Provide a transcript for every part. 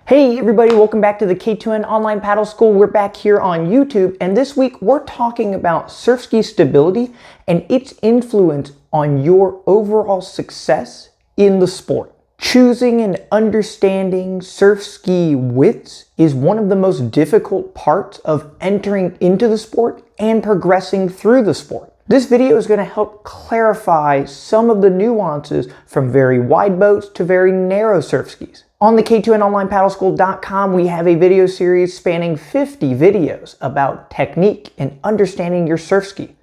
Hey everybody, welcome back to the K2N Online Paddle School. We're back here on YouTube, and this week we're talking about Surfski stability and its influence on your overall success in the sport. Choosing and understanding Surfski widths is one of the most difficult parts of entering into the sport and progressing through the sport. This video is going to help clarify some of the nuances from very wide boats to very narrow Surfskis. On the K2NOnlinePaddleSchool.com, we have a video series spanning 50 videos about technique and understanding your Surfski.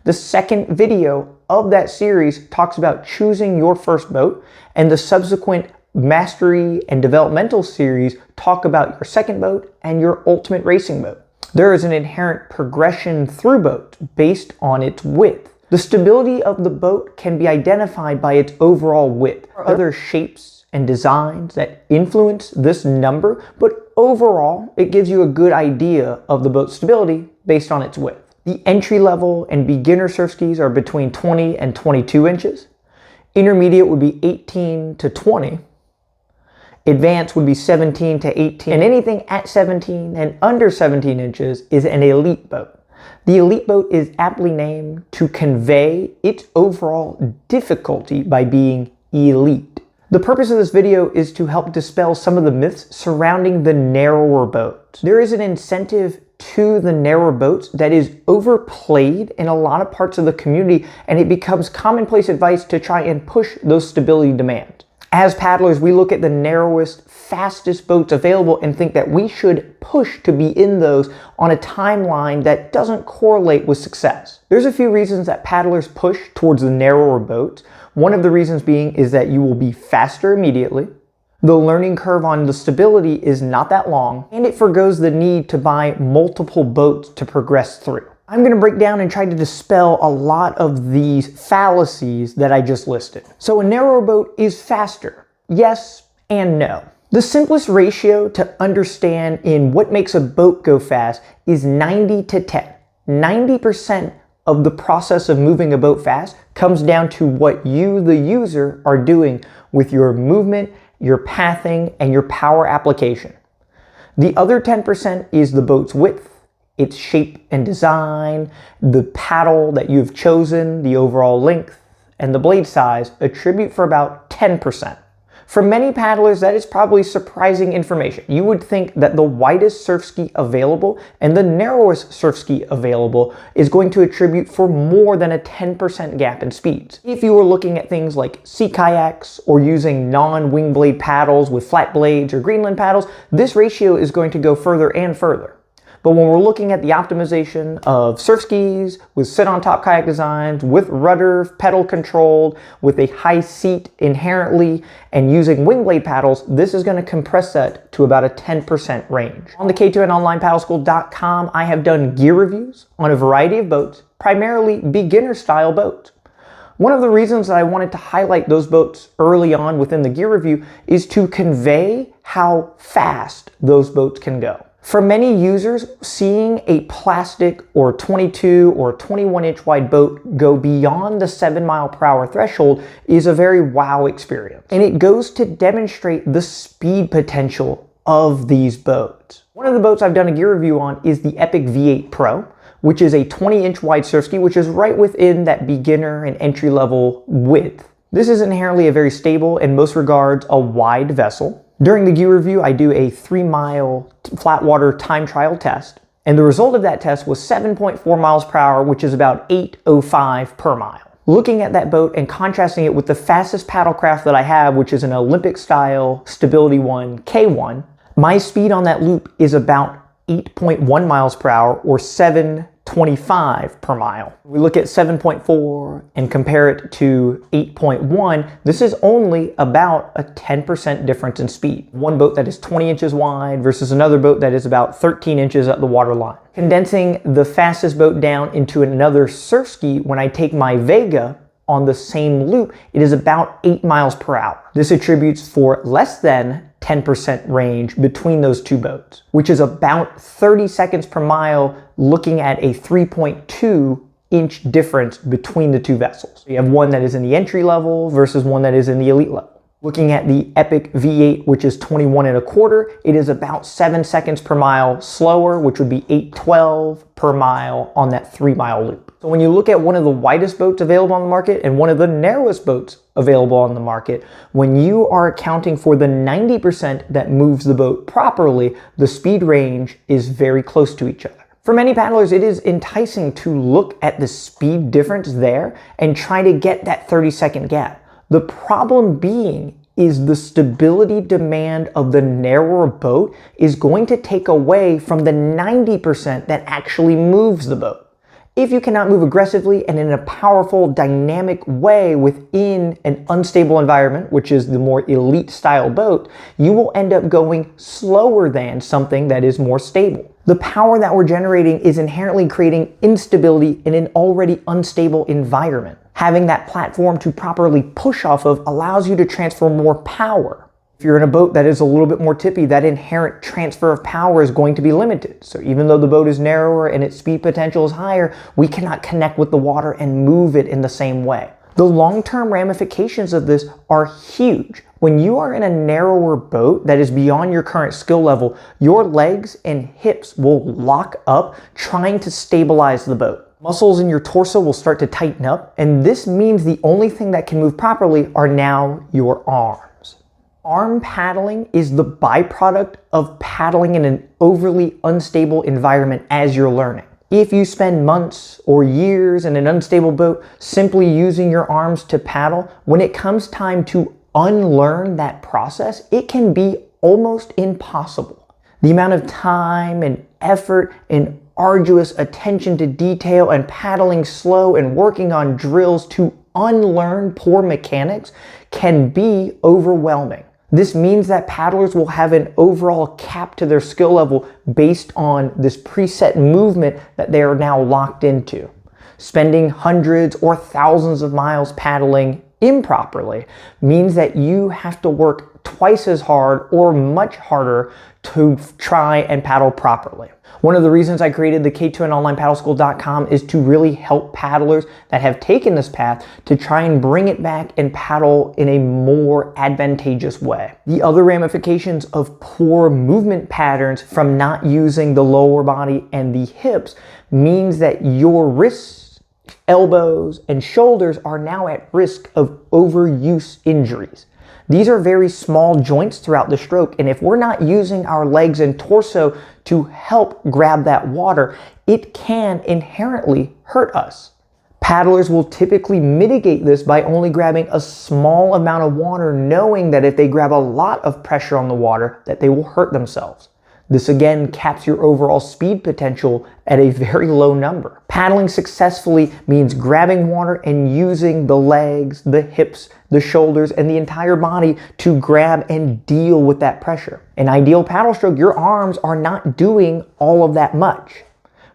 The second video of that series talks about choosing your first boat, and the subsequent mastery and developmental series talk about your second boat and your ultimate racing boat. There is an inherent progression through boats based on its width. The stability of the boat can be identified by its overall width. There are other shapes and designs that influence this number, but overall, it gives you a good idea of the boat's stability based on its width. The entry level and beginner Surfskis are between 20 and 22 inches. Intermediate would be 18 to 20. Advanced would be 17 to 18. And anything at 17 and under 17 inches is an elite boat. The elite boat is aptly named to convey its overall difficulty by being elite. The purpose of this video is to help dispel some of the myths surrounding the narrower boats. There is an incentive to the narrower boats that is overplayed in a lot of parts of the community, and it becomes commonplace advice to try and push those stability demands. As paddlers, we look at the narrowest, fastest boats available and think that we should push to be in those on a timeline that doesn't correlate with success. There's a few reasons that paddlers push towards the narrower boats. One of the reasons being is that you will be faster immediately. The learning curve on the stability is not that long, and it forgoes the need to buy multiple boats to progress through. I'm going to break down and try to dispel a lot of these fallacies that I just listed. So a narrower boat is faster. Yes and no. The simplest ratio to understand in what makes a boat go fast is 90 to 10. 90% of the process of moving a boat fast comes down to what you, the user, are doing with your movement, your pathing, and your power application. The other 10% is the boat's width, its shape and design, the paddle that you've chosen, the overall length, and the blade size attribute for about 10%. For many paddlers, that is probably surprising information. You would think that the widest Surfski available and the narrowest Surfski available is going to attribute for more than a 10% gap in speeds. If you were looking at things like sea kayaks or using non-wing blade paddles with flat blades or Greenland paddles, this ratio is going to go further and further. But when we're looking at the optimization of Surfskis with sit-on-top kayak designs, with rudder, pedal controlled, with a high seat inherently, and using wing blade paddles, this is going to compress that to about a 10% range. On the K2NOnlinePaddleSchool.com, I have done gear reviews on a variety of boats, primarily beginner-style boats. One of the reasons that I wanted to highlight those boats early on within the gear review is to convey how fast those boats can go. For many users, seeing a plastic or 22 or 21 inch wide boat go beyond the 7 mph threshold is a very wow experience. And it goes to demonstrate the speed potential of these boats. One of the boats I've done a gear review on is the Epic V8 Pro, which is a 20 inch wide Surfski, which is right within that beginner and entry level width. This is inherently a very stable, in most regards, a wide vessel. During the gear review, I do a 3-mile flat water time trial test, and the result of that test was 7.4 mph, which is about 8.05 per mile. Looking at that boat and contrasting it with the fastest paddlecraft that I have, which is an Olympic style Stability 1 K1, my speed on that loop is about 8.1 mph or 7.25 per mile. We look at 7.4 and compare it to 8.1. This is only about a 10% difference in speed. One boat that is 20 inches wide versus another boat that is about 13 inches at the water line. Condensing the fastest boat down into another Surfski, when I take my Vega on the same loop, it is about 8 mph. This attributes for less than 10% range between those two boats, which is about 30 seconds per mile, looking at a 3.2 inch difference between the two vessels. You have one that is in the entry level versus one that is in the elite level. Looking at the Epic V8, which is 21 and a quarter, it is about 7 seconds per mile slower, which would be 8:12 per mile on that 3-mile loop. So when you look at one of the widest boats available on the market and one of the narrowest boats available on the market, when you are accounting for the 90% that moves the boat properly, the speed range is very close to each other. For many paddlers, it is enticing to look at the speed difference there and try to get that 30-second gap. The problem being is the stability demand of the narrower boat is going to take away from the 90% that actually moves the boat. If you cannot move aggressively and in a powerful, dynamic way within an unstable environment, which is the more elite style boat, you will end up going slower than something that is more stable. The power that we're generating is inherently creating instability in an already unstable environment. Having that platform to properly push off of allows you to transfer more power. If you're in a boat that is a little bit more tippy, that inherent transfer of power is going to be limited. So even though the boat is narrower and its speed potential is higher, we cannot connect with the water and move it in the same way. The long-term ramifications of this are huge. When you are in a narrower boat that is beyond your current skill level, your legs and hips will lock up trying to stabilize the boat. Muscles in your torso will start to tighten up, and this means the only thing that can move properly are now your arms. Arm paddling is the byproduct of paddling in an overly unstable environment as you're learning. If you spend months or years in an unstable boat simply using your arms to paddle, when it comes time to unlearn that process, it can be almost impossible. The amount of time and effort and arduous attention to detail and paddling slow and working on drills to unlearn poor mechanics can be overwhelming. This means that paddlers will have an overall cap to their skill level based on this preset movement that they are now locked into. Spending hundreds or thousands of miles paddling improperly means that you have to work twice as hard or much harder to try and paddle properly. One of the reasons I created the K2NOnlinePaddleSchool.com is to really help paddlers that have taken this path to try and bring it back and paddle in a more advantageous way. The other ramifications of poor movement patterns from not using the lower body and the hips means that your wrists, elbows, and shoulders are now at risk of overuse injuries. These are very small joints throughout the stroke, and if we're not using our legs and torso to help grab that water, it can inherently hurt us. Paddlers will typically mitigate this by only grabbing a small amount of water, knowing that if they grab a lot of pressure on the water, that they will hurt themselves. This again caps your overall speed potential at a very low number. Paddling successfully means grabbing water and using the legs, the hips, the shoulders, and the entire body to grab and deal with that pressure. In ideal paddle stroke, your arms are not doing all of that much.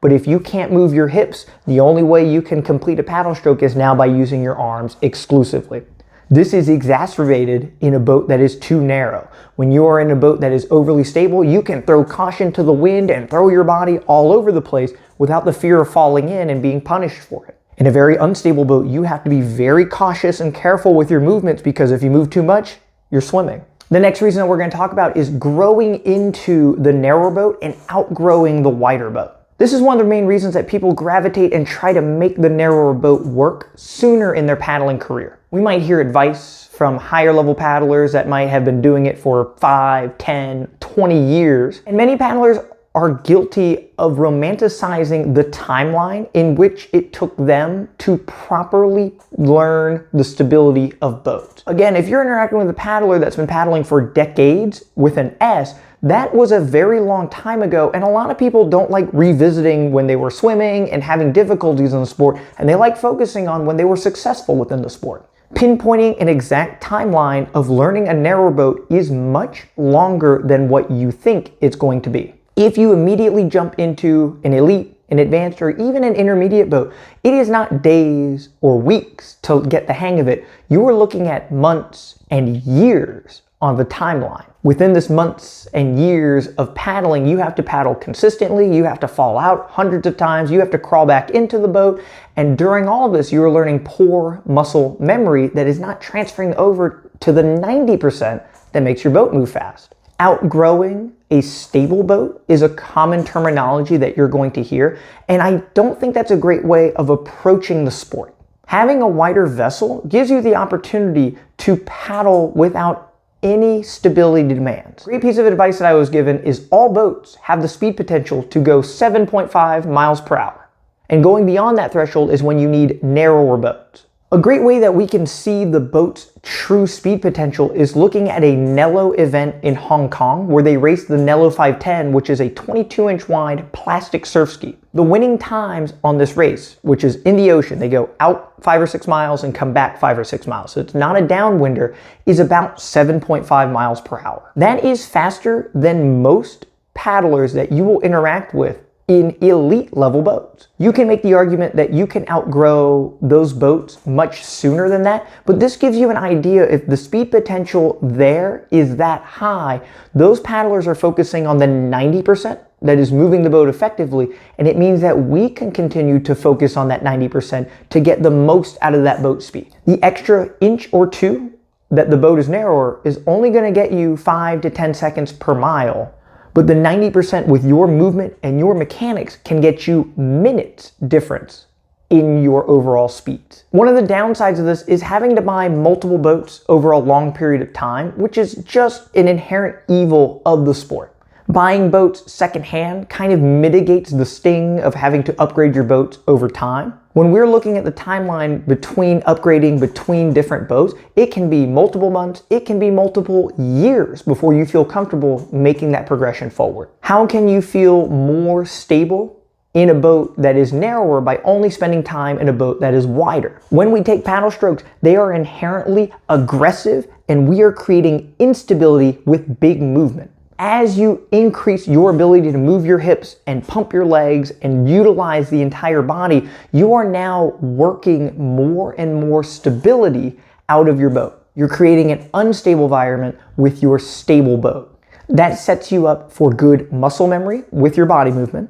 But if you can't move your hips, the only way you can complete a paddle stroke is now by using your arms exclusively. This is exacerbated in a boat that is too narrow. When you are in a boat that is overly stable, you can throw caution to the wind and throw your body all over the place without the fear of falling in and being punished for it. In a very unstable boat, you have to be very cautious and careful with your movements, because if you move too much, you're swimming. The next reason that we're going to talk about is growing into the narrow boat and outgrowing the wider boat. This is one of the main reasons that people gravitate and try to make the narrower boat work sooner in their paddling career. We might hear advice from higher level paddlers that might have been doing it for 5, 10, 20 years. And many paddlers are guilty of romanticizing the timeline in which it took them to properly learn the stability of boats. Again, if you're interacting with a paddler that's been paddling for decades with an S, that was a very long time ago, and a lot of people don't like revisiting when they were swimming and having difficulties in the sport, and they like focusing on when they were successful within the sport. Pinpointing an exact timeline of learning a narrow boat is much longer than what you think it's going to be. If you immediately jump into an elite, an advanced, or even an intermediate boat, it is not days or weeks to get the hang of it. You are looking at months and years on the timeline. Within this months and years of paddling, you have to paddle consistently, you have to fall out hundreds of times, you have to crawl back into the boat, and during all of this, you are learning poor muscle memory that is not transferring over to the 90% that makes your boat move fast. Outgrowing a stable boat is a common terminology that you're going to hear, and I don't think that's a great way of approaching the sport. Having a wider vessel gives you the opportunity to paddle without any stability demands. A great piece of advice that I was given is all boats have the speed potential to go 7.5 miles per hour. And going beyond that threshold is when you need narrower boats. A great way that we can see the boat's true speed potential is looking at a Nello event in Hong Kong where they raced the Nello 510, which is a 22-inch wide plastic surf ski. The winning times on this race, which is in the ocean, they go out 5 or 6 miles and come back 5 or 6 miles. So it's not a downwinder, is about 7.5 miles per hour. That is faster than most paddlers that you will interact with in elite level boats. You can make the argument that you can outgrow those boats much sooner than that, but this gives you an idea if the speed potential there is that high. Those paddlers are focusing on the 90% that is moving the boat effectively, and it means that we can continue to focus on that 90% to get the most out of that boat speed. The extra inch or two that the boat is narrower is only going to get you 5 to 10 seconds per mile. But the 90% with your movement and your mechanics can get you minutes difference in your overall speeds. One of the downsides of this is having to buy multiple boats over a long period of time, which is just an inherent evil of the sport. Buying boats secondhand kind of mitigates the sting of having to upgrade your boats over time. When we're looking at the timeline between upgrading between different boats, it can be multiple months, it can be multiple years before you feel comfortable making that progression forward. How can you feel more stable in a boat that is narrower by only spending time in a boat that is wider? When we take paddle strokes, they are inherently aggressive and we are creating instability with big movement. As you increase your ability to move your hips and pump your legs and utilize the entire body, you are now working more and more stability out of your boat. You're creating an unstable environment with your stable boat. That sets you up for good muscle memory with your body movement,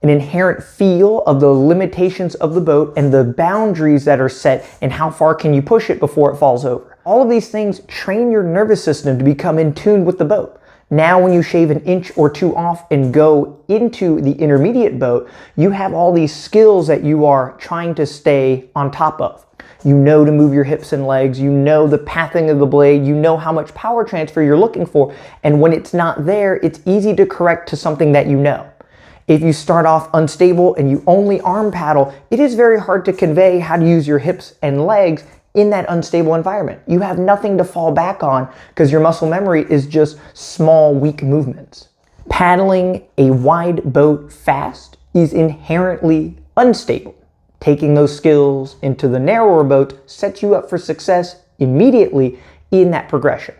an inherent feel of the limitations of the boat and the boundaries that are set and how far can you push it before it falls over. All of these things train your nervous system to become in tune with the boat. Now when you shave an inch or two off and go into the intermediate boat, you have all these skills that you are trying to stay on top of. You know to move your hips and legs, you know the pathing of the blade, you know how much power transfer you're looking for, and when it's not there, it's easy to correct to something that you know. If you start off unstable and you only arm paddle, it is very hard to convey how to use your hips and legs in that unstable environment. You have nothing to fall back on because your muscle memory is just small, weak movements. Paddling a wide boat fast is inherently unstable. Taking those skills into the narrower boat sets you up for success immediately in that progression.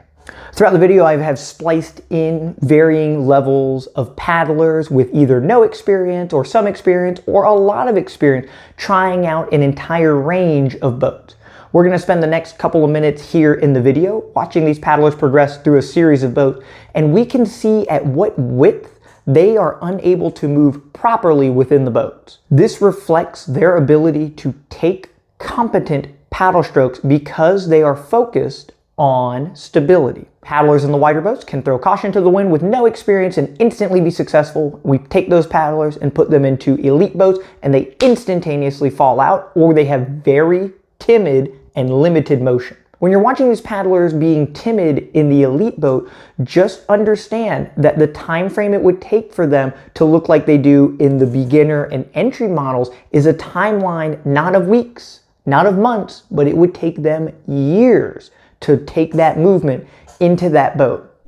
Throughout the video, I have spliced in varying levels of paddlers with either no experience or some experience or a lot of experience trying out an entire range of boats. We're going to spend the next couple of minutes here in the video watching these paddlers progress through a series of boats, and we can see at what width they are unable to move properly within the boats. This reflects their ability to take competent paddle strokes because they are focused on stability. Paddlers in the wider boats can throw caution to the wind with no experience and instantly be successful. We take those paddlers and put them into elite boats and they instantaneously fall out, or they have very timid and limited motion. When you're watching these paddlers being timid in the elite boat, just understand that the time frame it would take for them to look like they do in the beginner and entry models is a timeline not of weeks, not of months, but it would take them years to take that movement into that boat.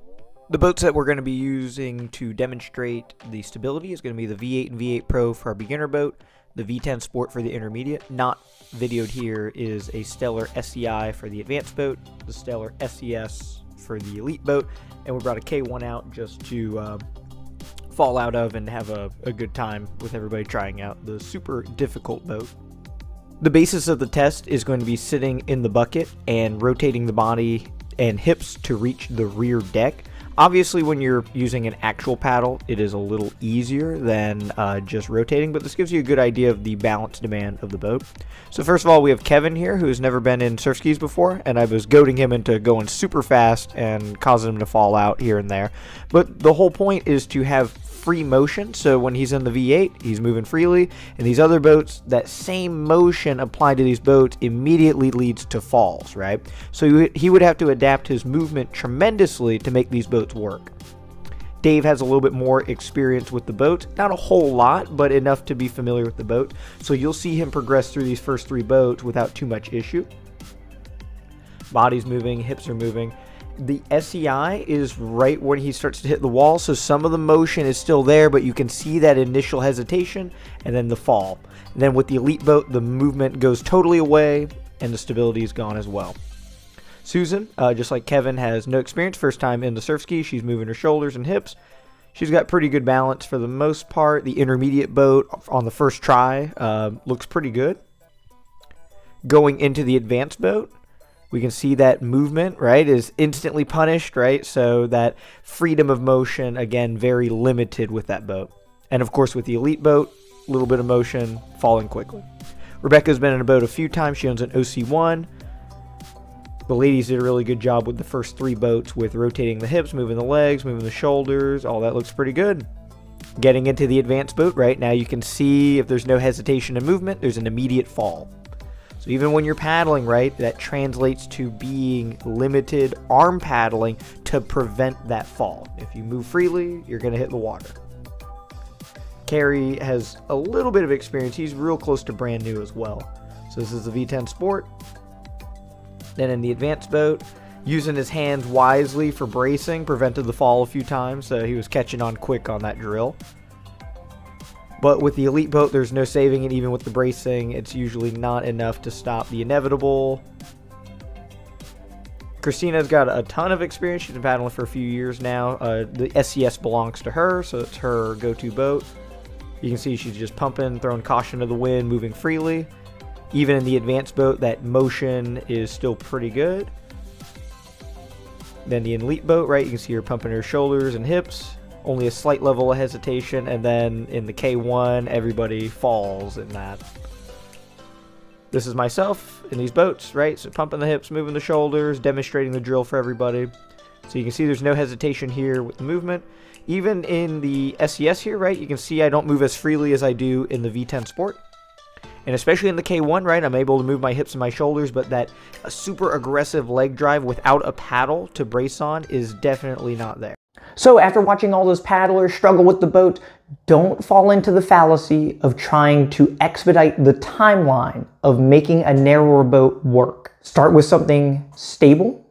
The boats that we're going to be using to demonstrate the stability is going to be the V8 and V8 Pro for our beginner boat, the V10 Sport for the intermediate. Not videoed here is a Stellar SCI for the advanced boat, the Stellar SES for the elite boat, and we brought a K1 out just to fall out of and have a good time with everybody trying out the super difficult boat. The basis of the test is going to be sitting in the bucket and rotating the body and hips to reach the rear deck. Obviously, when you're using an actual paddle, it is a little easier than just rotating, but this gives you a good idea of the balance demand of the boat. So first of all, we have Kevin here, who has never been in Surfskis before, and I was goading him into going super fast and causing him to fall out here and there. But the whole point is to have free motion, so when he's in the V8, he's moving freely, and these other boats, that same motion applied to these boats immediately leads to falls, right? So he would have to adapt his movement tremendously to make these boats work. Dave has a little bit more experience with the boat, not a whole lot, but enough to be familiar with the boat, so you'll see him progress through these first 3 boats without too much issue. Body's moving, hips are moving. The SEI is right when he starts to hit the wall, so some of the motion is still there, but you can see that initial hesitation and then the fall. And then with the Elite boat, the movement goes totally away and the stability is gone as well. Susan, just like Kevin, has no experience, first time in the Surfski. She's moving her shoulders and hips. She's got pretty good balance for the most part. The intermediate boat on the first try looks pretty good. Going into the advanced boat, we can see that movement, right, is instantly punished, right? So that freedom of motion, again, very limited with that boat. And of course, with the Elite boat, a little bit of motion, falling quickly. Rebecca's been in a boat a few times. She owns an OC1. The ladies did a really good job with the first 3 boats with rotating the hips, moving the legs, moving the shoulders. All that looks pretty good. Getting into the advanced boat, right, now you can see if there's no hesitation and movement, there's an immediate fall. So even when you're paddling, right, that translates to being limited arm paddling to prevent that fall. If you move freely, you're going to hit the water. Carrie has a little bit of experience. He's real close to brand new as well. So this is the V10 Sport. Then in the advanced boat, using his hands wisely for bracing, prevented the fall a few times, so he was catching on quick on that drill. But with the Elite boat, there's no saving it. Even with the bracing, it's usually not enough to stop the inevitable. Christina's got a ton of experience. She's been paddling for a few years now. The SES belongs to her, so it's her go-to boat. You can see she's just pumping, throwing caution to the wind, moving freely. Even in the advanced boat, that motion is still pretty good. Then the Elite boat, right, you can see her pumping her shoulders and hips. Only a slight level of hesitation, and then in the K1, everybody falls in that. This is myself in these boats, right? So pumping the hips, moving the shoulders, demonstrating the drill for everybody. So you can see there's no hesitation here with the movement. Even in the SES here, right, you can see I don't move as freely as I do in the V10 Sport. And especially in the K1, right, I'm able to move my hips and my shoulders, but that super aggressive leg drive without a paddle to brace on is definitely not there. So after watching all those paddlers struggle with the boat, don't fall into the fallacy of trying to expedite the timeline of making a narrower boat work. Start with something stable,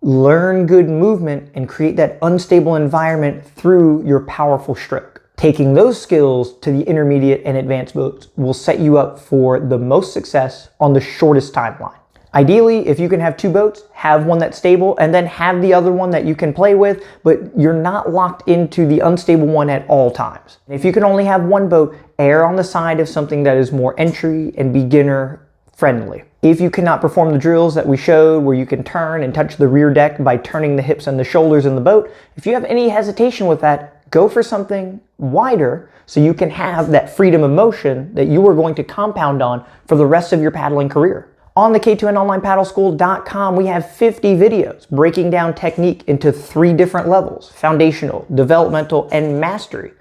learn good movement, and create that unstable environment through your powerful stroke. Taking those skills to the intermediate and advanced boats will set you up for the most success on the shortest timeline. Ideally, if you can have 2 boats, have one that's stable and then have the other one that you can play with, but you're not locked into the unstable one at all times. If you can only have 1 boat, err on the side of something that is more entry and beginner friendly. If you cannot perform the drills that we showed where you can turn and touch the rear deck by turning the hips and the shoulders in the boat, if you have any hesitation with that, go for something wider so you can have that freedom of motion that you are going to compound on for the rest of your paddling career. On the K2NOnlinePaddleSchool.com, we have 50 videos breaking down technique into 3 different levels: foundational, developmental, and mastery.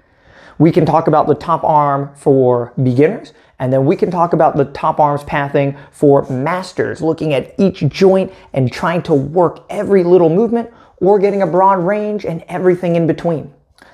We can talk about the top arm for beginners, and then we can talk about the top arms pathing for masters, looking at each joint and trying to work every little movement or getting a broad range and everything in between.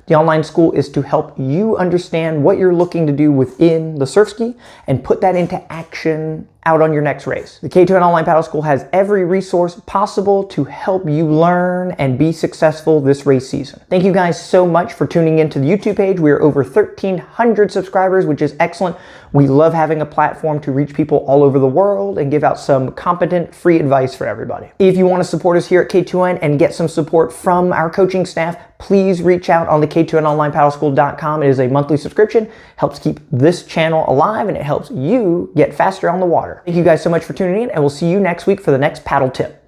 The online school is to help you understand what you're looking to do within the Surfski and put that into action out on your next race. The K2N Online Paddle School has every resource possible to help you learn and be successful this race season. Thank you guys so much for tuning into the YouTube page. We are over 1,300 subscribers, which is excellent. We love having a platform to reach people all over the world and give out some competent free advice for everybody. If you want to support us here at K2N and get some support from our coaching staff, please reach out on the K2NOnlinePaddleSchool.com. It is a monthly subscription, helps keep this channel alive, and it helps you get faster on the water. Thank you guys so much for tuning in, and we'll see you next week for the next paddle tip.